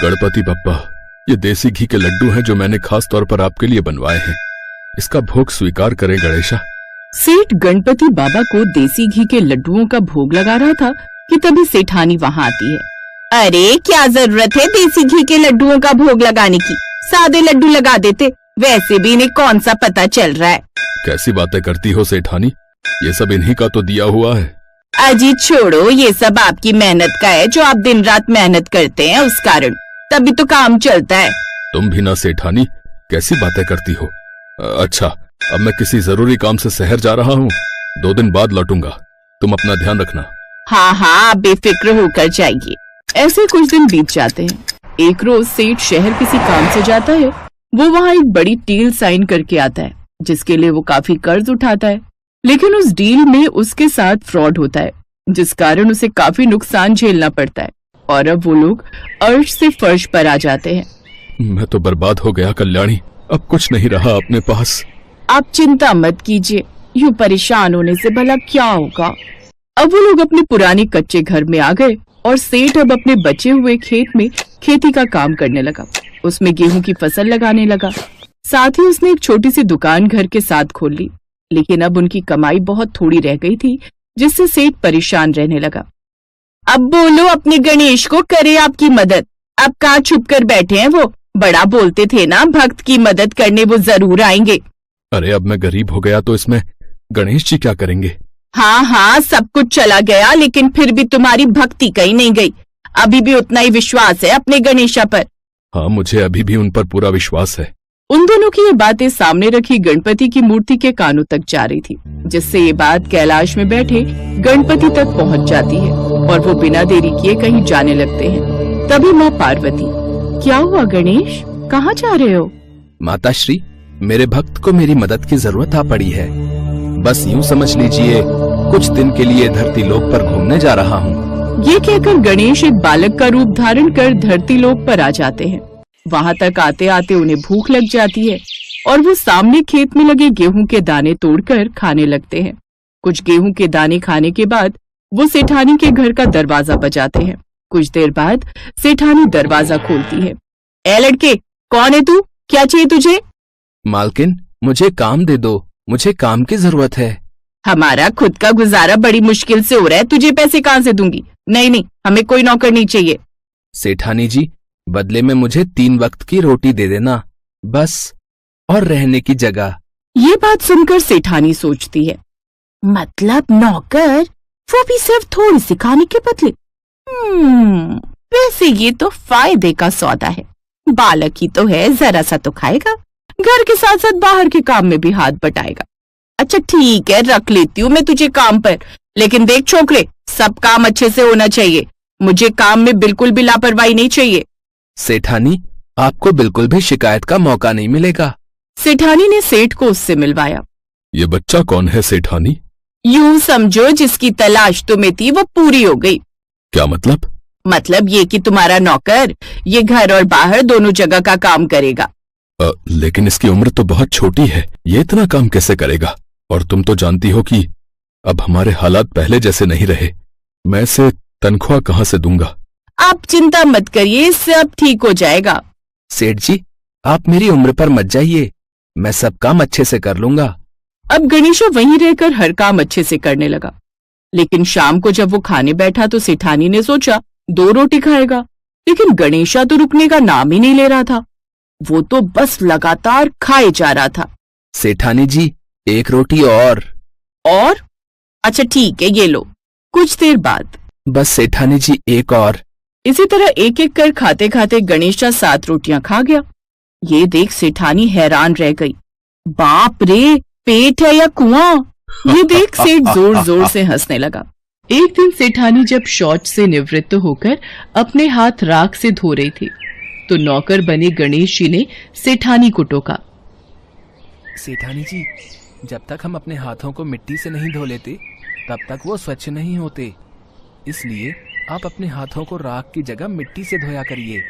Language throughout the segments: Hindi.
गणपति बप्पा, ये देसी घी के लड्डू हैं जो मैंने खास तौर पर आपके लिए बनवाए हैं। इसका भोग स्वीकार करें गणेशा। सेठ गणपति बाबा को देसी घी के लड्डुओं का भोग लगा रहा था कि तभी सेठानी वहाँ आती है। अरे क्या जरूरत है देसी घी के लड्डुओं का भोग लगाने की, सादे लड्डू लगा देते, वैसे भी इन्हें कौन सा पता चल रहा है। कैसी बातें करती हो सेठानी, ये सब इन्हीं का तो दिया हुआ है। अजी छोड़ो, ये सब आपकी मेहनत का है, जो आप दिन रात मेहनत करते हैं उस कारण, तभी तो काम चलता है। तुम भी ना सेठानी, कैसी बातें करती हो। अच्छा, अब मैं किसी जरूरी काम से शहर जा रहा हूँ, 2 दिन बाद लौटूंगा, तुम अपना ध्यान रखना। हाँ हाँ, आप बेफिक्र होकर जाइए। ऐसे कुछ दिन बीत जाते हैं। एक रोज सेठ शहर किसी काम से जाता है। वो वहाँ एक बड़ी डील साइन करके आता है, जिसके लिए वो काफी कर्ज उठाता है, लेकिन उस डील में उसके साथ फ्रॉड होता है, जिस कारण उसे काफी नुकसान झेलना पड़ता है और अब वो लोग अर्श से फर्श पर आ जाते हैं। मैं तो बर्बाद हो गया कल्याणी, अब कुछ नहीं रहा अपने पास। आप चिंता मत कीजिए, यूं परेशान होने से भला क्या होगा। अब वो लोग अपने पुराने कच्चे घर में आ गए और सेठ अब अपने बचे हुए खेत में खेती का काम करने लगा। उसमें गेहूं की फसल लगाने लगा। साथ ही उसने एक छोटी सी दुकान घर के साथ खोल ली, लेकिन अब उनकी कमाई बहुत थोड़ी रह गई थी, जिससे सेठ परेशान रहने लगा। अब बोलो अपने गणेश को करे आपकी मदद। अब कहाँ छुप कर बैठे हैं वो, बड़ा बोलते थे ना भक्त की मदद करने वो जरूर आएंगे। अरे अब मैं गरीब हो गया तो इसमें गणेश जी क्या करेंगे। हाँ हाँ, सब कुछ चला गया, लेकिन फिर भी तुम्हारी भक्ति कहीं नहीं गई। अभी भी उतना ही विश्वास है अपने गणेशा पर। हाँ, मुझे अभी भी उन पर पूरा विश्वास है। उन दोनों की ये बातें सामने रखी गणपति की मूर्ति के कानों तक जा रही थी, जिससे ये बात कैलाश में बैठे गणपति तक पहुंच जाती है और वो बिना देरी किए कहीं जाने लगते हैं। तभी माँ पार्वती, क्या हुआ गणेश, कहाँ जा रहे हो? माताश्री, मेरे भक्त को मेरी मदद की जरूरत आ पड़ी है। बस यूं समझ लीजिए, कुछ दिन के लिए धरती लोक पर घूमने जा रहा हूँ। ये कहकर गणेश एक बालक का रूप धारण कर धरती लोक पर आ जाते हैं। वहाँ तक आते आते उन्हें भूख लग जाती है और वो सामने खेत में लगे गेहूं के दाने तोड़कर खाने लगते हैं। कुछ गेहूं के दाने खाने के बाद वो सेठानी के घर का दरवाजा बजाते हैं। कुछ देर बाद सेठानी दरवाजा खोलती है। ए लड़के, कौन है तू, क्या चाहिए तुझे? मालकिन, मुझे काम दे दो, मुझे काम की जरूरत है। हमारा खुद का गुजारा बड़ी मुश्किल से हो रहा है, तुझे पैसे कहाँ से दूंगी? नहीं, हमें कोई नौकर नहीं चाहिए। सेठानी जी, बदले में मुझे 3 वक्त की रोटी दे देना, बस, और रहने की जगह। ये बात सुनकर सेठानी सोचती है, मतलब नौकर, वो भी सिर्फ थोड़ी सी खाने के बदले। वैसे ये तो फायदे का सौदा है। बालक ही तो है, जरा सा तो खाएगा, घर के साथ साथ बाहर के काम में भी हाथ बटाएगा। अच्छा ठीक है, रख लेती हूँ मैं तुझे काम पर, लेकिन देख छोकरे, सब काम अच्छे से होना चाहिए। मुझे काम में बिल्कुल भी लापरवाही नहीं चाहिए। सेठानी, आपको बिल्कुल भी शिकायत का मौका नहीं मिलेगा। सेठानी ने सेठ को उससे मिलवाया। ये बच्चा कौन है सेठानी? यूं समझो, जिसकी तलाश तुम्हें थी वो पूरी हो गई। क्या मतलब? मतलब ये कि तुम्हारा नौकर ये घर और बाहर दोनों जगह का काम करेगा। लेकिन इसकी उम्र तो बहुत छोटी है, ये इतना काम कैसे करेगा? और तुम तो जानती हो कि अब हमारे हालात पहले जैसे नहीं रहे, मैं इसे तनख्वाह कहाँ से दूंगा? आप चिंता मत करिए, सब ठीक हो जाएगा। सेठ जी, आप मेरी उम्र पर मत जाइए, मैं सब काम अच्छे से कर लूंगा। अब गणेशा वहीं रहकर हर काम अच्छे से करने लगा, लेकिन शाम को जब वो खाने बैठा तो सेठानी ने सोचा 2 रोटी खाएगा, लेकिन गणेशा तो रुकने का नाम ही नहीं ले रहा था। वो तो बस लगातार खाए जा रहा था। सेठानी जी, 1 रोटी और। अच्छा ठीक है, ये लो। कुछ देर बाद, बस सेठानी जी, 1 और। इसी तरह एक एक कर खाते खाते गणेशा 7 रोटियां खा गया। ये देख सेठानी हैरान रह गई। बाप रे, पेट है या कुआं? ये देख सेठ जोर जोर से हंसने लगा। एक दिन सेठानी जब शौच से निवृत्त होकर अपने हाथ राख से धो रही थी, तो नौकर बने गणेश जी ने सेठानी को टोका। सेठानी जी, जब तक हम अपने हाथों को मिट्टी से नहीं धो लेते, तब तक वो स्वच्छ नहीं होते। इसलिए आप अपने हाथों को राख की जगह मिट्टी से धोया करिए।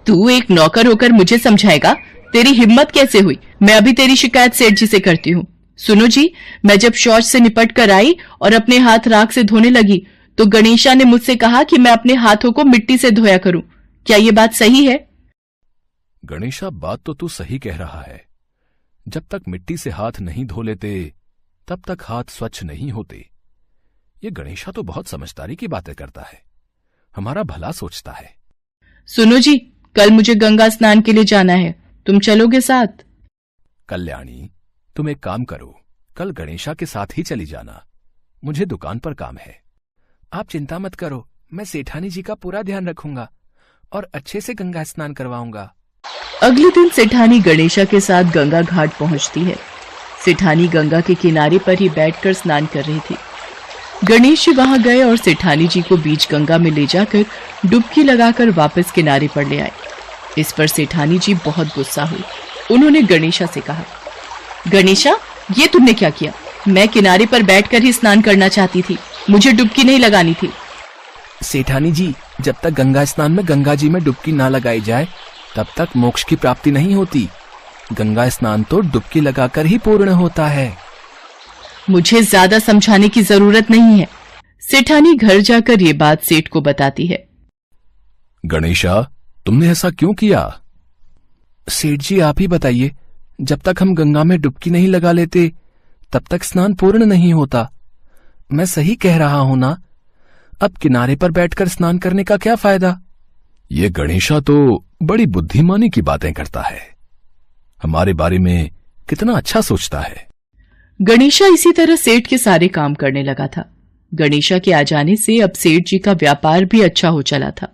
तू एक नौकर होकर मुझे समझाएगा? तेरी हिम्मत कैसे हुई? मैं अभी तेरी शिकायत सेठ जी से करती हूँ। सुनो जी, मैं जब शौच से निपट कर आई और अपने हाथ राख से धोने लगी, तो गणेशा ने मुझसे कहा कि मैं अपने हाथों को मिट्टी से धोया करूं। क्या ये बात सही है? गणेशा, बात तो तू सही कह रहा है। जब तक मिट्टी से हाथ नहीं धो लेते तब तक हाथ स्वच्छ नहीं होते। ये गणेशा तो बहुत समझदारी की बातें करता है, हमारा भला सोचता है। सुनो जी, कल मुझे गंगा स्नान के लिए जाना है, तुम चलोगे साथ? कल्याणी, तुम एक काम करो, कल गणेशा के साथ ही चली जाना, मुझे दुकान पर काम है। आप चिंता मत करो, मैं सेठानी जी का पूरा ध्यान रखूंगा और अच्छे से गंगा स्नान करवाऊंगा। अगले दिन सेठानी गणेशा के साथ गंगा घाट पहुंचती है। सेठानी गंगा के किनारे पर ही बैठकर स्नान कर रही थी। गणेश जी वहां गए और सेठानी जी को बीच गंगा में ले जाकर डुबकी लगाकर वापस किनारे पर ले आए। इस पर सेठानी जी बहुत गुस्सा हुई। उन्होंने गणेशा से कहा, गणेशा, ये तुमने क्या किया? मैं किनारे पर बैठकर ही स्नान करना चाहती थी, मुझे डुबकी नहीं लगानी थी। सेठानी जी, जब तक गंगा स्नान में गंगा जी में डुबकी ना लगाई जाए तब तक मोक्ष की प्राप्ति नहीं होती। गंगा स्नान तो डुबकी लगाकर ही पूर्ण होता है। मुझे ज्यादा समझाने की जरूरत नहीं है। सेठानी घर जाकर ये बात सेठ को बताती है। गणेशा, तुमने ऐसा क्यों किया? सेठ जी, आप ही बताइए, जब तक हम गंगा में डुबकी नहीं लगा लेते तब तक स्नान पूर्ण नहीं होता। मैं सही कह रहा हूं ना? अब किनारे पर बैठकर स्नान करने का क्या फायदा? ये गणेशा तो बड़ी बुद्धिमानी की बातें करता है, हमारे बारे में कितना अच्छा सोचता है। गणेशा इसी तरह सेठ के सारे काम करने लगा था। गणेशा के आ जाने से अब सेठ जी का व्यापार भी अच्छा हो चला था।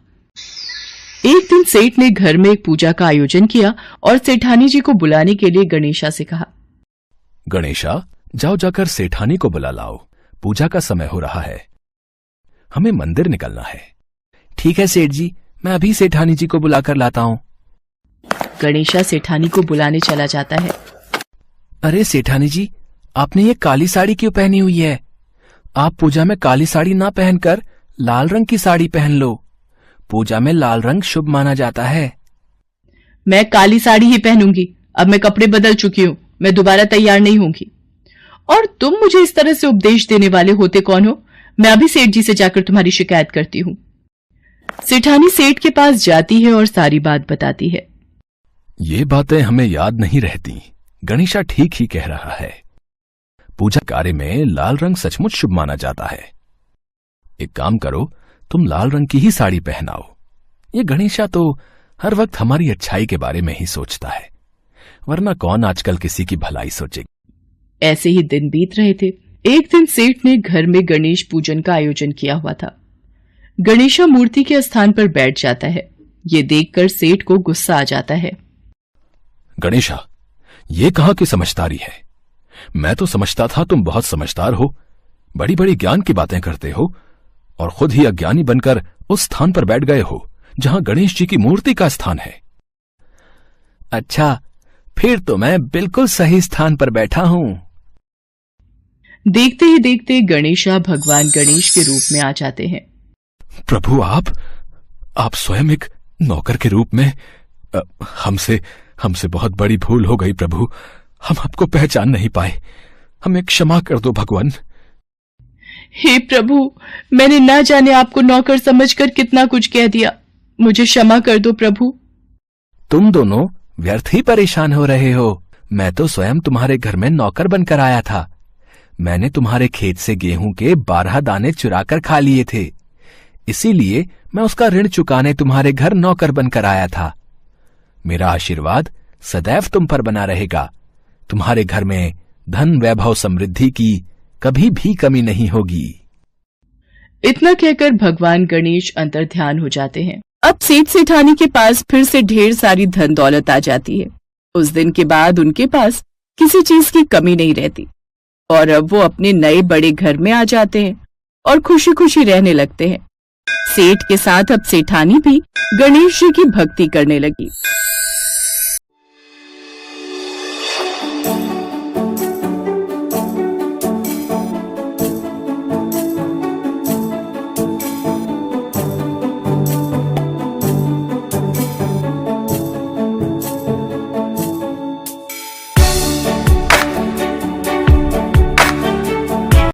एक दिन सेठ ने घर में एक पूजा का आयोजन किया और सेठानी जी को बुलाने के लिए गणेशा से कहा, गणेशा, जाओ जाकर सेठानी को बुला लाओ, पूजा का समय हो रहा है, हमें मंदिर निकलना है। ठीक है सेठ जी, मैं अभी सेठानी जी को बुलाकर लाता हूं। गणेशा सेठानी को बुलाने चला जाता है। अरे सेठानी जी, आपने ये काली साड़ी क्यों पहनी हुई है? आप पूजा में काली साड़ी ना पहनकर लाल रंग की साड़ी पहन लो। पूजा में लाल रंग शुभ माना जाता है। मैं काली साड़ी ही पहनूंगी, अब मैं कपड़े बदल चुकी हूं, मैं दोबारा तैयार नहीं होंगी। और तुम मुझे इस तरह से उपदेश देने वाले होते कौन हो? मैं अभी सेठ जी से जाकर तुम्हारी शिकायत करती हूं। सेठानी सेठ के पास जाती है और सारी बात बताती है। ये बातें हमें याद नहीं रहती, गणेशा ठीक ही कह रहा है। पूजा कार्य में लाल रंग सचमुच शुभ माना जाता है। एक काम करो, तुम लाल रंग की ही साड़ी पहनाओ। ये गणेशा तो हर वक्त हमारी अच्छाई के बारे में ही सोचता है, वरना कौन आजकल किसी की भलाई सोचेगी। ऐसे ही दिन बीत रहे थे। एक दिन सेठ ने घर में गणेश पूजन का आयोजन किया हुआ था। गणेशा मूर्ति के स्थान पर बैठ जाता है। ये देखकर सेठ को गुस्सा आ जाता है। गणेशा, ये कहां की समझदारी है? मैं तो समझता था तुम बहुत समझदार हो, बड़ी बड़ी ज्ञान की बातें करते हो, और खुद ही अज्ञानी बनकर उस स्थान पर बैठ गए हो जहां गणेश जी की मूर्ति का स्थान है। अच्छा, फिर तो मैं बिल्कुल सही स्थान पर बैठा हूं। देखते ही देखते गणेशा भगवान गणेश के रूप में आ जाते हैं। प्रभु, आप स्वयं एक नौकर के रूप में, हमसे बहुत बड़ी भूल हो गई प्रभु, हम आपको पहचान नहीं पाए, हमें क्षमा कर दो भगवान। हे प्रभु, मैंने ना जाने आपको नौकर समझकर कितना कुछ कह दिया, मुझे क्षमा कर दो प्रभु। तुम दोनों व्यर्थ ही परेशान हो रहे हो। मैं तो स्वयं तुम्हारे घर में नौकर बनकर आया था। मैंने तुम्हारे खेत से गेहूं के 12 दाने चुरा कर खा लिए थे, इसीलिए मैं उसका ऋण चुकाने तुम्हारे घर नौकर बनकर आया था। मेरा आशीर्वाद सदैव तुम पर बना रहेगा। तुम्हारे घर में धन, वैभव, समृद्धि की कभी भी कमी नहीं होगी। इतना कहकर भगवान गणेश अंतर्ध्यान हो जाते हैं। अब सेठ सेठानी के पास फिर से ढेर सारी धन दौलत आ जाती है। उस दिन के बाद उनके पास किसी चीज की कमी नहीं रहती और अब वो अपने नए बड़े घर में आ जाते हैं और खुशी खुशी रहने लगते हैं। सेठ के साथ अब सेठानी भी गणेश जी की भक्ति करने लगी।